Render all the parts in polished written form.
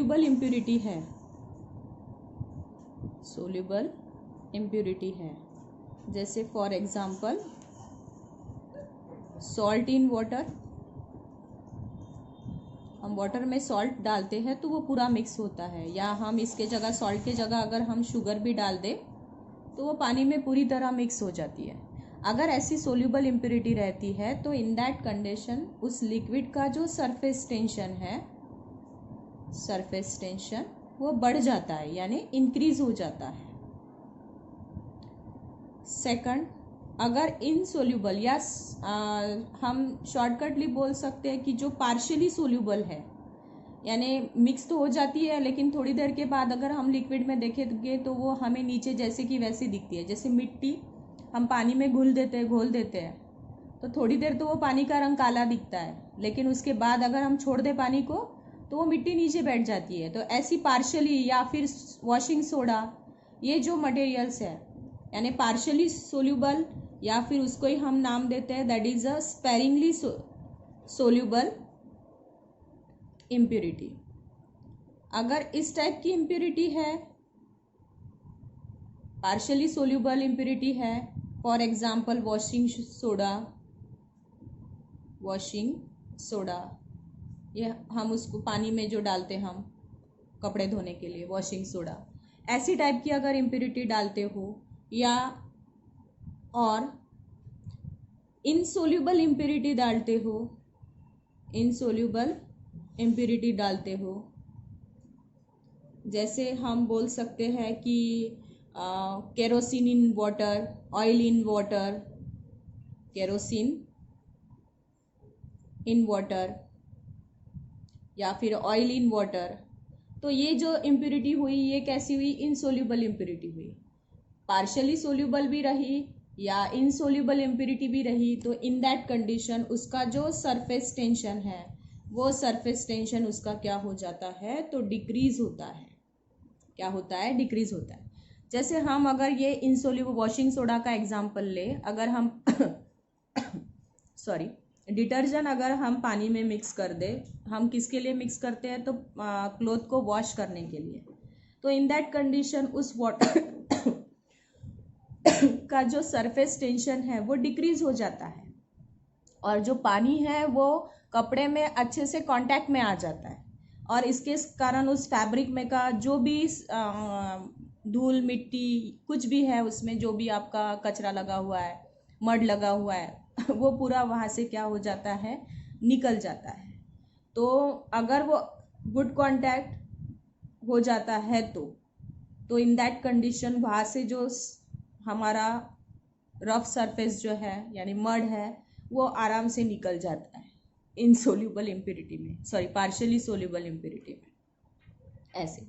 Soluble impurity है, soluble impurity है, जैसे for example salt in water, हम वाटर में सॉल्ट डालते हैं तो वो पूरा मिक्स होता है, या हम इसके जगह सॉल्ट के जगह अगर हम शुगर भी डाल दें तो वो पानी में पूरी तरह मिक्स हो जाती है। अगर ऐसी सोल्यूबल इम्प्यूरिटी रहती है तो इन दैट कंडीशन उस लिक्विड का जो सरफेस टेंशन है, सरफेस टेंशन वो बढ़ जाता है, यानी इंक्रीज हो जाता है। सेकंड, अगर इनसोल्यूबल या हम शॉर्टकटली बोल सकते हैं कि जो पार्शियली सोल्यूबल है, यानी मिक्स तो हो जाती है लेकिन थोड़ी देर के बाद अगर हम लिक्विड में देखेंगे तो वो हमें नीचे जैसे कि वैसी दिखती है। जैसे मिट्टी हम पानी में घोल देते हैं तो थोड़ी देर तो वो पानी का रंग काला दिखता है, लेकिन उसके बाद अगर हम छोड़ दें पानी को तो वो मिट्टी नीचे बैठ जाती है। तो ऐसी पार्शियली या फिर वॉशिंग सोडा, ये जो मटेरियल्स है यानी पार्शियली सोल्यूबल, या फिर उसको ही हम नाम देते हैं that is a sparingly soluble impurity. अगर इस टाइप की इम्प्यूरिटी है, पार्शियली सोल्यूबल इम्प्यूरिटी है, फॉर एग्जांपल वॉशिंग सोडा, ये हम उसको पानी में जो डालते हम कपड़े धोने के लिए, वॉशिंग सोडा, ऐसी टाइप की अगर इम्प्यूरिटी डालते हो, या और इनसोल्यूबल इम्प्यूरिटी डालते हो, इनसोल्यूबल इम्प्यूरिटी डालते हो, जैसे हम बोल सकते हैं कि kerosene in water, oil in water, kerosene in water या फिर ऑयल इन वाटर, तो ये जो इम्प्यूरिटी हुई ये कैसी हुई? इनसोल्यूबल इम्प्यूरिटी हुई। पार्शियली सोल्यूबल भी रही या इनसोल्यूबल इम्प्यूरिटी भी रही, तो इन दैट कंडीशन उसका जो सरफेस टेंशन है वो सरफेस टेंशन उसका क्या हो जाता है? तो डिक्रीज होता है। क्या होता है? डिक्रीज होता है। जैसे हम अगर ये इनसोल्यूबल वॉशिंग सोडा का एग्जांपल ले, अगर हम सॉरी डिटर्जेंट अगर हम पानी में मिक्स कर दे, हम किसके लिए मिक्स करते हैं? तो क्लोथ को वॉश करने के लिए। तो इन दैट कंडीशन उस वाटर का जो सरफेस टेंशन है वो डिक्रीज हो जाता है, और जो पानी है वो कपड़े में अच्छे से कांटेक्ट में आ जाता है, और इसके कारण उस फैब्रिक में का जो भी धूल मिट्टी कुछ भी है उसमें, जो भी आपका कचरा लगा हुआ है, मड लगा हुआ है वो पूरा वहाँ से क्या हो जाता है? निकल जाता है। तो अगर वो गुड कांटेक्ट हो जाता है तो इन दैट कंडीशन वहाँ से जो हमारा रफ सरफेस जो है यानी मड है वो आराम से निकल जाता है इनसोल्यूबल इम्प्यूरिटी में, सॉरी पार्शियली सोल्यूबल इम्प्यूरिटी में। ऐसे,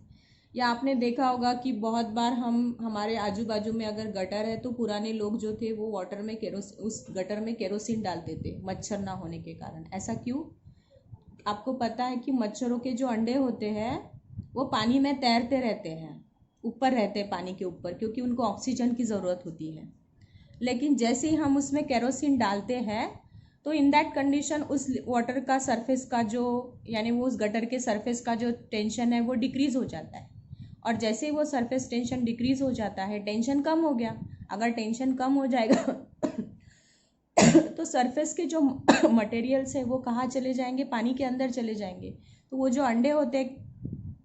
या आपने देखा होगा कि बहुत बार हमारे आजू बाजू में अगर गटर है तो पुराने लोग जो थे वो वाटर में उस गटर में केरोसिन डालते थे मच्छर ना होने के कारण। ऐसा क्यों? आपको पता है कि मच्छरों के जो अंडे होते हैं वो पानी में तैरते रहते हैं, ऊपर रहते हैं पानी के ऊपर, क्योंकि उनको ऑक्सीजन की ज़रूरत होती है। लेकिन जैसे ही हम उसमें केरोसिन डालते हैं तो इन दैट कंडीशन उस वाटर का सरफेस का जो यानी वो उस गटर के सरफेस का जो टेंशन है वो डिक्रीज हो जाता है, और जैसे ही वो सरफेस टेंशन डिक्रीज हो जाता है, टेंशन कम हो गया। अगर टेंशन कम हो जाएगा तो सरफेस के जो मटेरियल्स है वो कहाँ चले जाएंगे? पानी के अंदर चले जाएंगे। तो वो जो अंडे होते हैं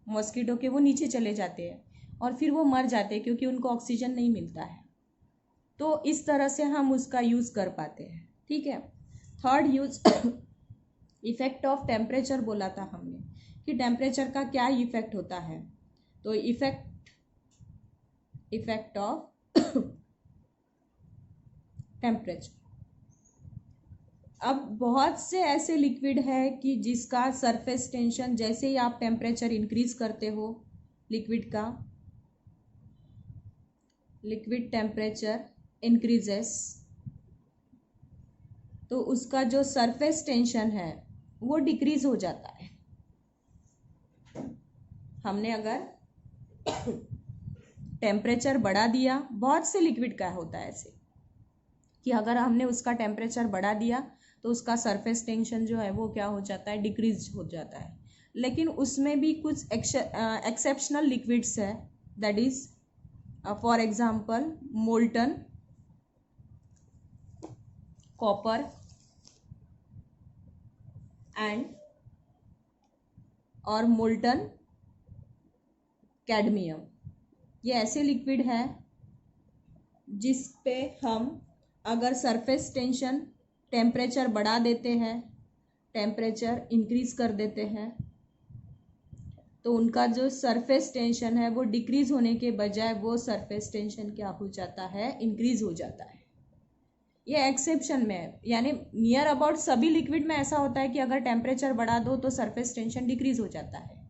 मॉस्किटो के वो नीचे चले जाते हैं और फिर वो मर जाते हैं क्योंकि उनको ऑक्सीजन नहीं मिलता है। तो इस तरह से हम उसका यूज़ कर पाते हैं। ठीक है। Third use effect of temperature बोला था हमने कि टेम्परेचर का क्या इफेक्ट होता है। तो इफेक्ट ऑफ टेम्परेचर, अब बहुत से ऐसे लिक्विड है कि जिसका सरफेस टेंशन जैसे ही आप टेम्परेचर इंक्रीज करते हो, लिक्विड टेम्परेचर इंक्रीजेस, तो उसका जो सरफेस टेंशन है वो डिक्रीज हो जाता है। हमने अगर टेम्परेचर बढ़ा दिया, बहुत से लिक्विड का होता है ऐसे कि अगर हमने उसका टेम्परेचर बढ़ा दिया तो उसका सरफेस टेंशन जो है वो क्या हो जाता है? डिक्रीज हो जाता है। लेकिन उसमें भी कुछ एक्सेप्शनल लिक्विड्स है, that is for example molten copper and और मोल्टन कैडमियम। ये ऐसे लिक्विड है जिस पे हम अगर सरफेस टेंशन टेम्परेचर बढ़ा देते हैं, टेम्परेचर इंक्रीज कर देते हैं, तो उनका जो सरफेस टेंशन है वो डिक्रीज होने के बजाय वो सरफेस टेंशन क्या हो जाता है, इंक्रीज हो जाता है। ये एक्सेप्शन में है, यानी नियर अबाउट सभी लिक्विड में ऐसा होता है कि अगर टेम्परेचर बढ़ा दो तो सरफेस टेंशन डिक्रीज हो जाता है।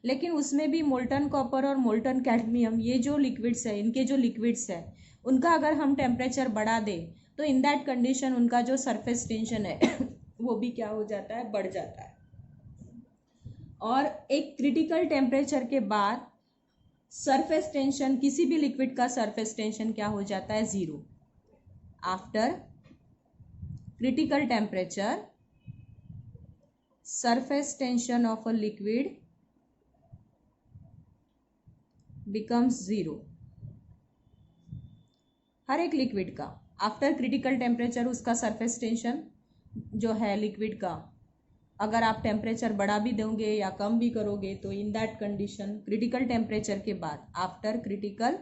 लेकिन उसमें भी मोल्टन कॉपर और मोल्टन कैडमियम, ये जो लिक्विड्स है, इनके जो लिक्विड्स है उनका अगर हम टेम्परेचर बढ़ा दें तो इन दैट कंडीशन उनका जो सरफेस टेंशन है वो भी क्या हो जाता है, बढ़ जाता है। और एक क्रिटिकल टेम्परेचर के बाद सरफेस टेंशन, किसी भी लिक्विड का सरफेस टेंशन क्या हो जाता है, zero. After critical temperature surface tension of a liquid becomes zero. हर एक लिक्विड का आफ्टर क्रिटिकल टेम्परेचर उसका सरफेस टेंशन जो है लिक्विड का, अगर आप टेम्परेचर बढ़ा भी दोगे या कम भी करोगे तो in that condition critical temperature के बाद after critical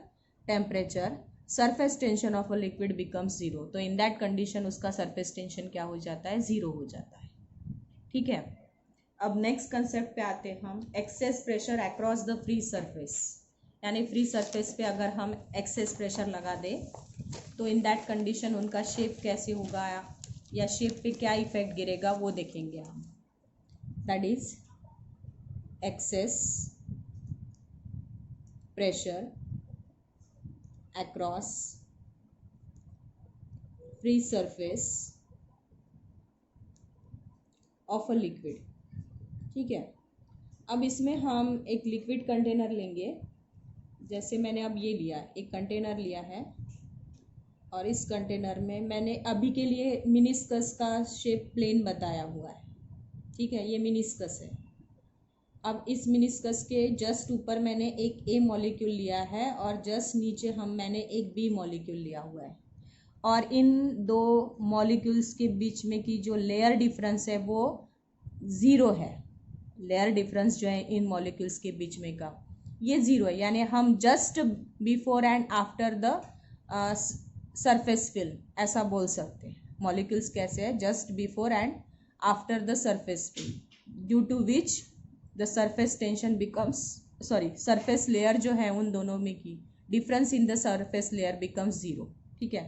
temperature surface tension of a liquid becomes zero. तो इन दैट कंडीशन उसका सरफेस टेंशन क्या हो जाता है, जीरो हो जाता है। ठीक है, अब नेक्स्ट कंसेप्ट पे आते हैं हम, excess pressure across the free surface. यानी फ्री सरफेस पे अगर हम एक्सेस प्रेशर लगा दें तो इन दैट कंडीशन उनका शेप कैसे होगा या शेप पे क्या इफेक्ट गिरेगा वो देखेंगे हम। That is excess pressure across free surface of a liquid। ठीक है, अब इसमें हम एक लिक्विड कंटेनर लेंगे, जैसे मैंने अब ये लिया, एक कंटेनर लिया है और इस कंटेनर में मैंने अभी के लिए मिनिस्कस का शेप प्लेन बताया हुआ है। ठीक है, ये मिनिस्कस है। अब इस मिनिस्कस के जस्ट ऊपर मैंने एक ए मॉलिक्यूल लिया है और जस्ट नीचे मैंने एक बी मॉलिक्यूल लिया हुआ है, और इन दो मॉलिक्यूल्स के बीच में की जो लेयर डिफरेंस है वो ज़ीरो है। लेयर डिफरेंस जो है इन मॉलिक्यूल्स के बीच में का ये ज़ीरो है, यानी हम just before and after the surface film ऐसा बोल सकते हैं। मॉलिक्यूल्स कैसे है, just before and after the surface film, due to which the surface tension becomes surface layer जो है उन दोनों में की difference in the surface layer becomes zero. ठीक है,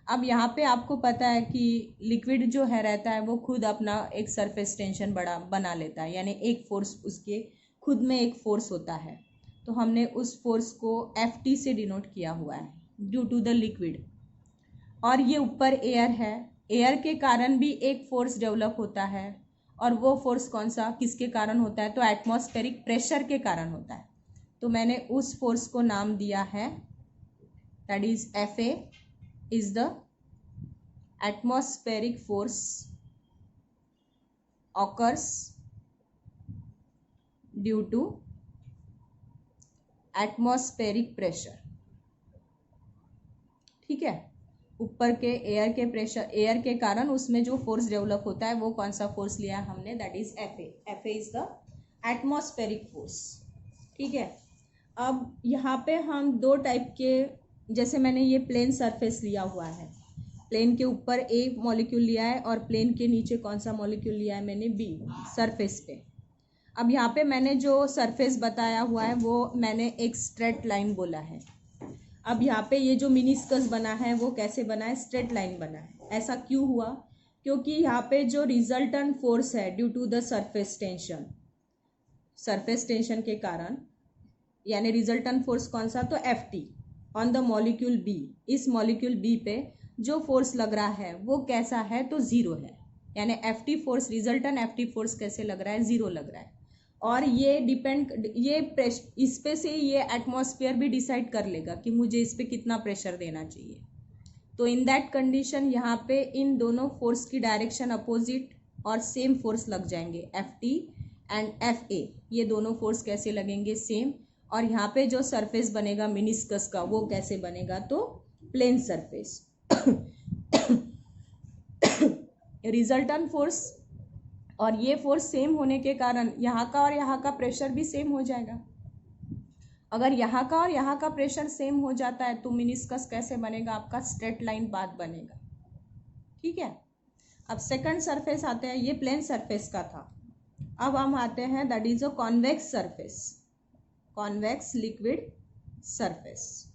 अब यहाँ पे आपको पता है कि लिक्विड जो है रहता है वो खुद अपना एक सरफेस टेंशन बना लेता है, यानी एक फोर्स उसके खुद में एक फोर्स होता है। तो हमने उस फोर्स को Ft से डिनोट किया हुआ है, ड्यू टू द लिक्विड। और ये ऊपर एयर है, एयर के कारण भी एक फोर्स डेवलप होता है, और वो फोर्स कौन सा, किसके कारण होता है, तो एटमॉस्फेरिक प्रेशर के कारण होता है। तो मैंने उस फोर्स को नाम दिया है, that is Fa is the atmospheric force occurs due to atmospheric pressure. ठीक है, ऊपर के एयर के प्रेशर, एयर के कारण उसमें जो फोर्स डेवलप होता है वो कौन सा फोर्स लिया है हमने, that is Fa is the atmospheric force. ठीक है, अब यहाँ पे हम दो टाइप के, जैसे मैंने ये प्लेन सरफेस लिया हुआ है, प्लेन के ऊपर ए मॉलिक्यूल लिया है और प्लेन के नीचे कौन सा मॉलिक्यूल लिया है मैंने, बी सरफेस पे। अब यहाँ पे मैंने जो सरफेस बताया हुआ है वो मैंने एक स्ट्रेट लाइन बोला है। अब यहाँ पे ये जो मिनिस्कस बना है वो कैसे बना है, स्ट्रेट लाइन बना है। ऐसा क्यों हुआ, क्योंकि यहाँ पे जो रिजल्टेंट फोर्स है due to the surface tension के कारण, यानी रिजल्टेंट फोर्स कौन सा, तो Ft on the molecule B. इस मॉलिक्यूल बी पे जो फोर्स लग रहा है वो कैसा है, तो जीरो है, यानी Ft force, resultant Ft force कैसे लग रहा है, जीरो लग रहा है। और ये इस पे से ये एटमॉस्फेयर भी डिसाइड कर लेगा कि मुझे इस पे कितना प्रेशर देना चाहिए। तो इन दैट कंडीशन यहाँ पे इन दोनों फोर्स की डायरेक्शन अपोजिट और सेम फोर्स लग जाएंगे, Ft एंड एफ ए, ये दोनों फोर्स कैसे लगेंगे, सेम। और यहाँ पे जो सरफेस बनेगा मिनिस्कस का वो कैसे बनेगा, तो प्लेन सरफेस। रिजल्टेंट फोर्स और ये फोर्स सेम होने के कारण यहाँ का और यहाँ का प्रेशर भी सेम हो जाएगा। अगर यहाँ का और यहाँ का प्रेशर सेम हो जाता है तो मिनिस्कस कैसे बनेगा, आपका स्ट्रेट लाइन पाथ बनेगा। ठीक है, अब सेकंड सरफेस आते हैं, ये प्लेन सरफेस का था। अब हम आते हैं that is a convex surface, convex liquid surface.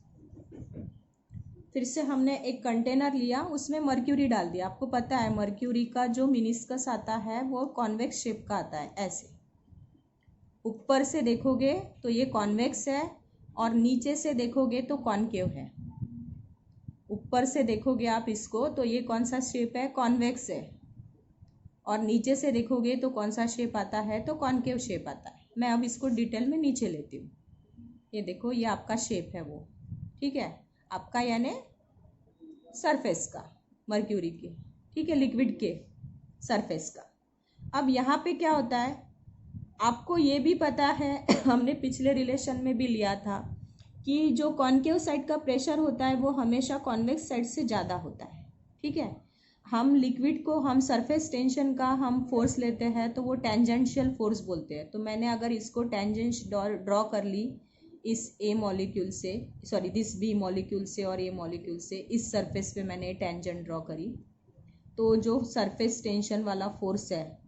फिर से हमने एक कंटेनर लिया, उसमें मर्क्यूरी डाल दिया। आपको पता है मर्क्यूरी का जो मिनिस्कस आता है वो कॉन्वेक्स शेप का आता है, ऐसे ऊपर से देखोगे तो ये कॉन्वेक्स है और नीचे से देखोगे तो कॉनकेव है। ऊपर से देखोगे आप इसको तो ये कौन सा शेप है, कॉन्वेक्स है, और नीचे से देखोगे तो कौन सा शेप आता है, तो कॉनकेव शेप आता है। मैं अब इसको डिटेल में नीचे लेती हूँ। ये देखो, ये आपका शेप है वो, ठीक है, आपका यानी सरफेस का मर्क्यूरी के, ठीक है, लिक्विड के सरफेस का। अब यहाँ पे क्या होता है, आपको ये भी पता है हमने पिछले रिलेशन में भी लिया था कि जो कॉनकेव साइड का प्रेशर होता है वो हमेशा कॉन्वेक्स साइड से ज़्यादा होता है। ठीक है, हम लिक्विड को, हम सरफेस टेंशन का हम फोर्स लेते हैं तो वो टेंजेंशियल फोर्स बोलते हैं। तो मैंने अगर इसको टेंजेंस ड्रॉ कर ली इस ए मॉलिक्यूल से, सॉरी दिस बी मॉलिक्यूल से और ए मॉलिक्यूल से, इस सरफेस पे मैंने टेंजेंट ड्रॉ करी, तो जो सरफेस टेंशन वाला फोर्स है,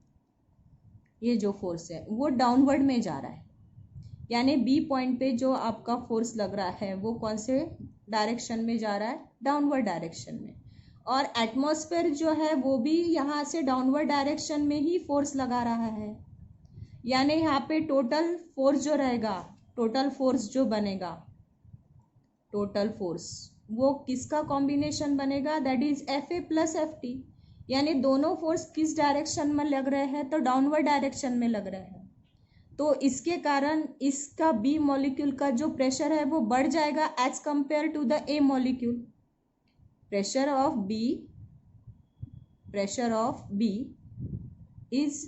ये जो फोर्स है वो डाउनवर्ड में जा रहा है। यानी बी पॉइंट पे जो आपका फोर्स लग रहा है वो कौन से डायरेक्शन में जा रहा है, डाउनवर्ड डायरेक्शन में। और एटमॉस्फेयर जो है वो भी यहाँ से डाउनवर्ड डायरेक्शन में ही फोर्स लगा रहा है। यानी यहाँ पे टोटल फोर्स जो रहेगा, टोटल फोर्स जो बनेगा, टोटल फोर्स वो किसका कॉम्बिनेशन बनेगा, that is F A plus F T. यानी दोनों फोर्स किस डायरेक्शन में लग रहे हैं, तो डाउनवर्ड डायरेक्शन में लग रहे हैं। तो इसके कारण इसका बी मॉलिक्यूल का जो प्रेशर है वो बढ़ जाएगा as compared to the A molecule. Pressure of B is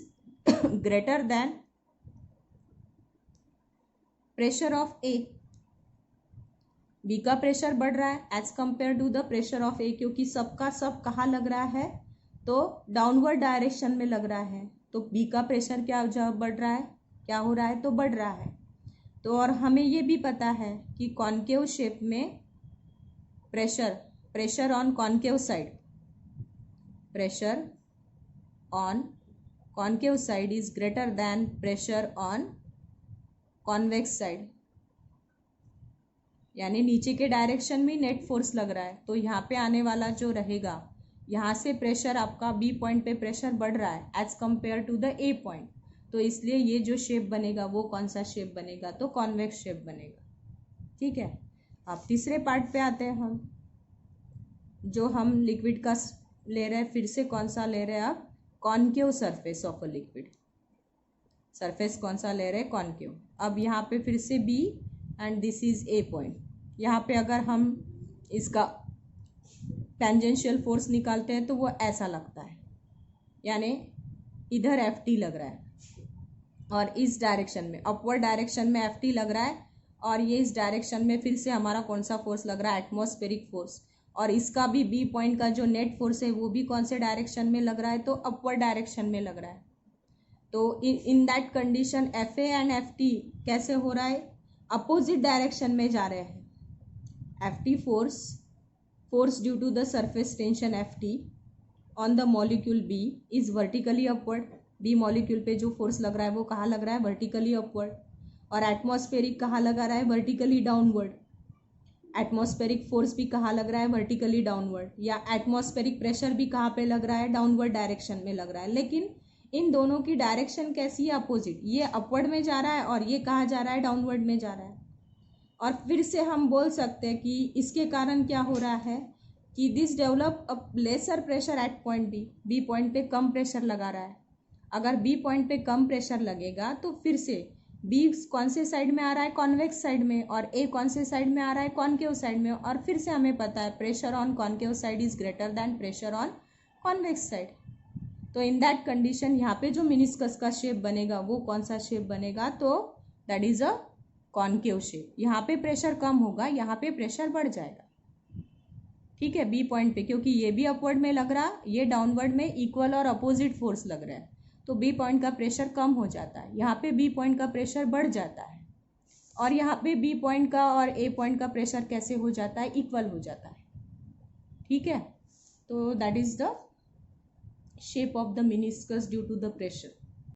greater than pressure of A. B का प्रेशर बढ़ रहा है as compared to the pressure of A, क्योंकि सबका सब कहाँ लग रहा है, तो डाउनवर्ड डायरेक्शन में लग रहा है। तो बी का प्रेशर क्या जब बढ़ रहा है, क्या हो रहा है, तो बढ़ रहा है। तो और हमें ये भी पता है कि कॉनकेव शेप में pressure on concave side, pressure on concave side is greater than pressure on convex side. यानी नीचे के डायरेक्शन में नेट फोर्स लग रहा है, तो यहाँ पे आने वाला जो रहेगा, यहाँ से प्रेशर आपका बी पॉइंट पे प्रेशर बढ़ रहा है as compared to the A point. तो इसलिए ये जो शेप बनेगा वो कौन सा शेप बनेगा, तो कॉन्वेक्स शेप बनेगा। ठीक है, अब तीसरे पार्ट पे आते हैं हम, जो हम लिक्विड का ले रहे हैं, फिर से कौन सा ले रहे हैं आप, concave surface of a liquid. Surface कौन सा ले रहे हैं, कॉनकेव। अब यहाँ पे फिर से B and this is A point. यहाँ पे अगर हम इसका टेंजेंशियल फोर्स निकालते हैं तो वो ऐसा लगता है, यानी इधर एफ टी लग रहा है और इस डायरेक्शन में, अपवर्ड डायरेक्शन में एफ टी लग रहा है, और ये इस डायरेक्शन में फिर से हमारा कौन सा फोर्स लग रहा है, एटमॉस्फेरिक फोर्स। और इसका भी बी पॉइंट का जो नेट फोर्स है वो भी कौन से डायरेक्शन में लग रहा है, तो अपवर्ड डायरेक्शन में लग रहा है। तो in that condition F A and F T कैसे हो रहा है, अपोजिट डायरेक्शन में जा रहे हैं। F T force due to the surface tension F T on the molecule B is vertically upward. B molecule पे जो फोर्स लग रहा है वो कहाँ लग रहा है, वर्टिकली अपवर्ड। और एटमॉस्फेरिक कहाँ लगा रहा है, वर्टिकली डाउनवर्ड। एटमॉस्फेरिक फोर्स भी कहाँ लग रहा है, वर्टिकली डाउनवर्ड। या एटमॉस्फेरिक प्रेशर भी कहाँ पे लग रहा है, डाउनवर्ड डायरेक्शन में लग रहा है। लेकिन इन दोनों की डायरेक्शन कैसी है, अपोजिट। ये अपवर्ड में जा रहा है और ये कहाँ जा रहा है, डाउनवर्ड में जा रहा है। और फिर से हम बोल सकते हैं कि इसके कारण क्या हो रहा है कि this develop a lesser pressure at point B. B point पे कम प्रेशर लगा रहा है। अगर बी पॉइंट पे कम प्रेशर लगेगा तो फिर से बी कौन से साइड में आ रहा है, कॉन्वेक्स साइड में, और ए कौन से साइड में आ रहा है, कॉनकेव साइड में। और फिर से हमें पता है pressure on concave side is greater than pressure on convex side. तो इन दैट कंडीशन यहाँ पे जो मिनिस्कस का शेप बनेगा वो कौन सा शेप बनेगा, तो that is a concave shape. यहाँ पे प्रेशर कम होगा, यहाँ पे प्रेशर बढ़ जाएगा, ठीक है, बी पॉइंट पे, क्योंकि ये भी अपवर्ड में लग रहा, ये डाउनवर्ड में इक्वल और अपोजिट फोर्स लग रहा है, तो बी पॉइंट का प्रेशर कम हो जाता है, यहाँ पे बी पॉइंट का प्रेशर बढ़ जाता है, और यहाँ पे बी पॉइंट का और ए पॉइंट का प्रेशर कैसे हो जाता है, इक्वल हो जाता है, ठीक है। तो that is the shape of the meniscus due to the pressure.